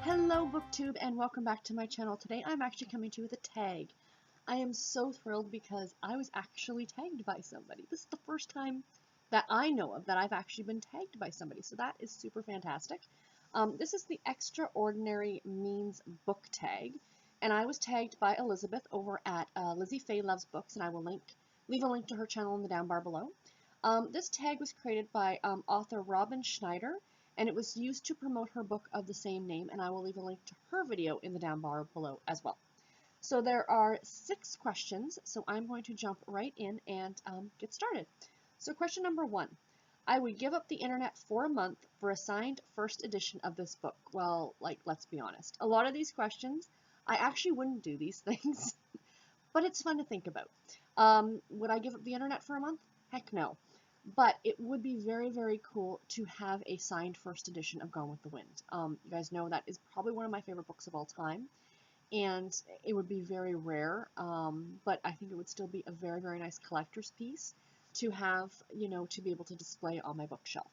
Hello BookTube and welcome back to my channel. Today I'm actually coming to you with a tag. I am so thrilled because I was actually tagged by somebody. This is the first time that I know of that I've actually been tagged by somebody, so that is super fantastic. This is the Extraordinary Means book tag, and I was tagged by Elizabeth over at Lizzie Faye Loves Books, and I will leave a link to her channel in the down bar below. This tag was created by author Robin Schneider, and it was used to promote her book of the same name, and I will leave a link to her video in the down bar below as well. So there are 6 questions, so I'm going to jump right in and get started. So question number 1. I would give up the internet for a month for a signed first edition of this book. Well, let's be honest. A lot of these questions, I actually wouldn't do these things, but it's fun to think about. Would I give up the internet for a month? Heck no. But it would be very, very cool to have a signed first edition of Gone with the Wind. You guys know that is probably one of my favorite books of all time, and it would be very rare, but I think it would still be a very, very nice collector's piece to have, to be able to display on my bookshelf.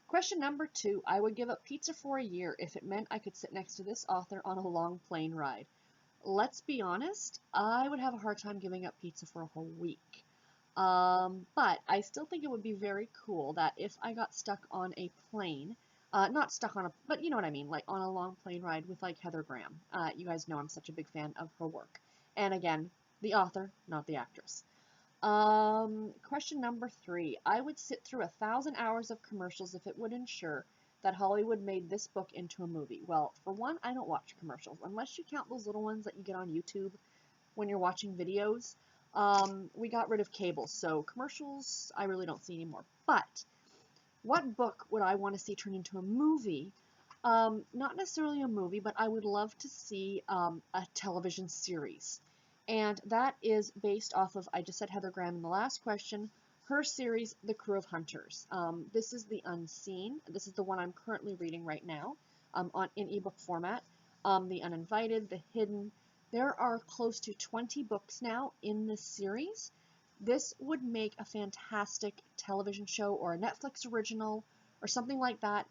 Question number 2, I would give up pizza for a year if it meant I could sit next to this author on a long plane ride. Let's be honest, I would have a hard time giving up pizza for a whole week. But I still think it would be very cool that if I got stuck on a plane, not stuck on a, but you know what I mean, like on a long plane ride with like Heather Graham. You guys know I'm such a big fan of her work. And again, the author, not the actress. Question number 3. I would sit through 1,000 hours of commercials if it would ensure that Hollywood made this book into a movie. Well, for one, I don't watch commercials, unless you count those little ones that you get on YouTube when you're watching videos. We got rid of cable, so commercials I really don't see anymore. But what book would I want to see turned into a movie? Not necessarily a movie, but I would love to see a television series. And that is based off of, I just said Heather Graham in the last question, her series, The Crew of Hunters. This is The Unseen. This is the one I'm currently reading right now in ebook format. The Uninvited, The Hidden. There are close to 20 books now in this series. This would make a fantastic television show or a Netflix original or something like that.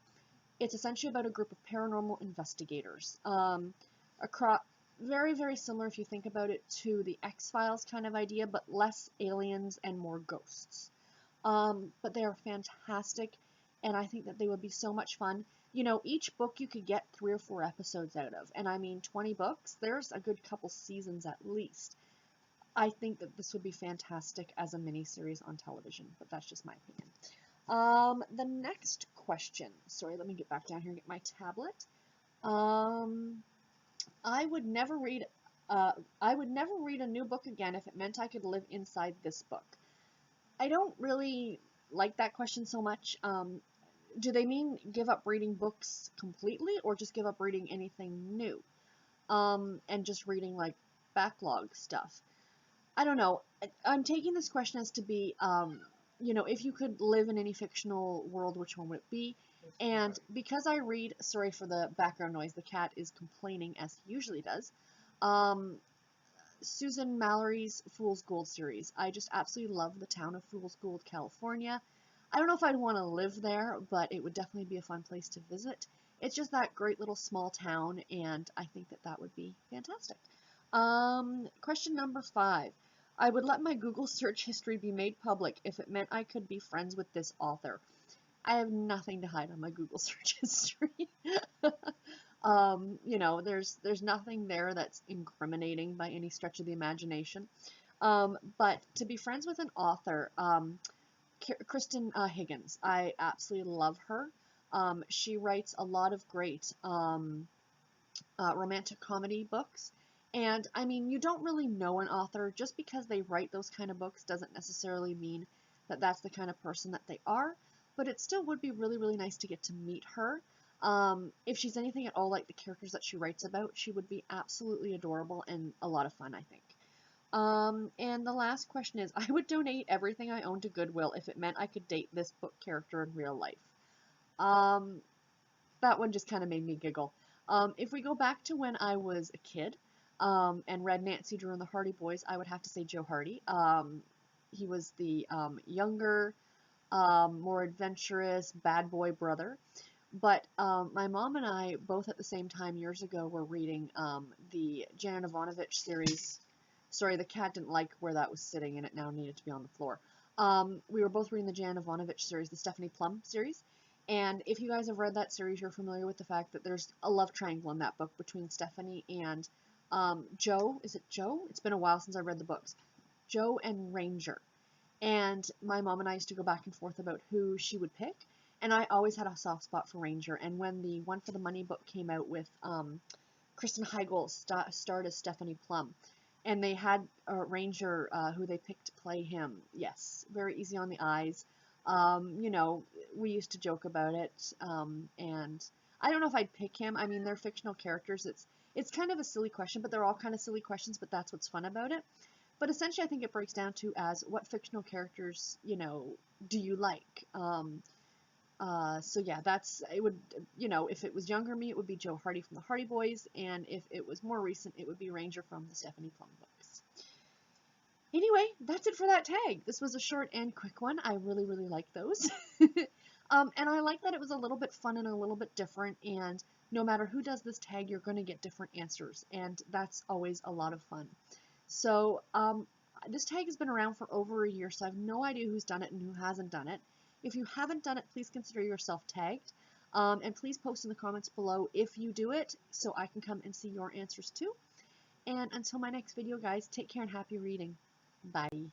It's essentially about a group of paranormal investigators. Very, very similar, if you think about it, to the X-Files kind of idea, but less aliens and more ghosts. But they are fantastic, and I think that they would be so much fun. You know, each book you could get 3 or 4 episodes out of, and I mean 20 books, there's a good couple seasons at least. I think that this would be fantastic as a miniseries on television, but that's just my opinion. The next question, sorry, let me get back down here and get my tablet. I would never read a new book again if it meant I could live inside this book. I don't really like that question so much. Do they mean give up reading books completely, or just give up reading anything new? And just reading like backlog stuff? I don't know. I'm taking this question as to be, if you could live in any fictional world, which one would it be? And because I read, sorry for the background noise, the cat is complaining as he usually does. Susan Mallory's Fool's Gold series. I just absolutely love the town of Fool's Gold, California. I don't know if I'd want to live there, but it would definitely be a fun place to visit. It's just that great little small town, and I think that that would be fantastic. Question number 5. I would let my Google search history be made public if it meant I could be friends with this author. I have nothing to hide on my Google search history. There's nothing there that's incriminating by any stretch of the imagination. But to be friends with an author, Kristen Higgins, I absolutely love her. She writes a lot of great romantic comedy books. And I mean, you don't really know an author. Just because they write those kind of books doesn't necessarily mean that that's the kind of person that they are. But it still would be really, really nice to get to meet her. If she's anything at all like the characters that she writes about, she would be absolutely adorable and a lot of fun, I think. And the last question is, I would donate everything I own to Goodwill if it meant I could date this book character in real life. That one just kind of made me giggle. If we go back to when I was a kid, and read Nancy Drew and the Hardy Boys, I would have to say Joe Hardy. He was the younger, more adventurous bad boy brother. But my mom and I, both at the same time years ago, were reading the Jan Ivanovich series. Sorry, the cat didn't like where that was sitting and it now needed to be on the floor. We were both reading the Jan Ivanovich series, the Stephanie Plum series. And if you guys have read that series, you're familiar with the fact that there's a love triangle in that book between Stephanie and Joe. Is it Joe? It's been a while since I read the books. Joe and Ranger. And my mom and I used to go back and forth about who she would pick. And I always had a soft spot for Ranger. And when the One for the Money book came out with Kristen Heigl starred as Stephanie Plum, and they had Ranger who they picked to play him. Yes, very easy on the eyes. You know, we used to joke about it, and I don't know if I'd pick him. I mean, they're fictional characters. It's kind of a silly question, but they're all kind of silly questions. But that's what's fun about it. But essentially, I think it breaks down to as what fictional characters, you know, do you like? So yeah, it would, you know, if it was younger me, it would be Joe Hardy from the Hardy Boys, and if it was more recent, it would be Ranger from the Stephanie Plum books. Anyway, that's it for that tag. This was a short and quick one. I really, really like those. And I like that it was a little bit fun and a little bit different, and no matter who does this tag, you're going to get different answers, and that's always a lot of fun. So, this tag has been around for over a year, so I have no idea who's done it and who hasn't done it. If you haven't done it, please consider yourself tagged. And please post in the comments below if you do it, so I can come and see your answers too. And until my next video, guys, take care and happy reading. Bye.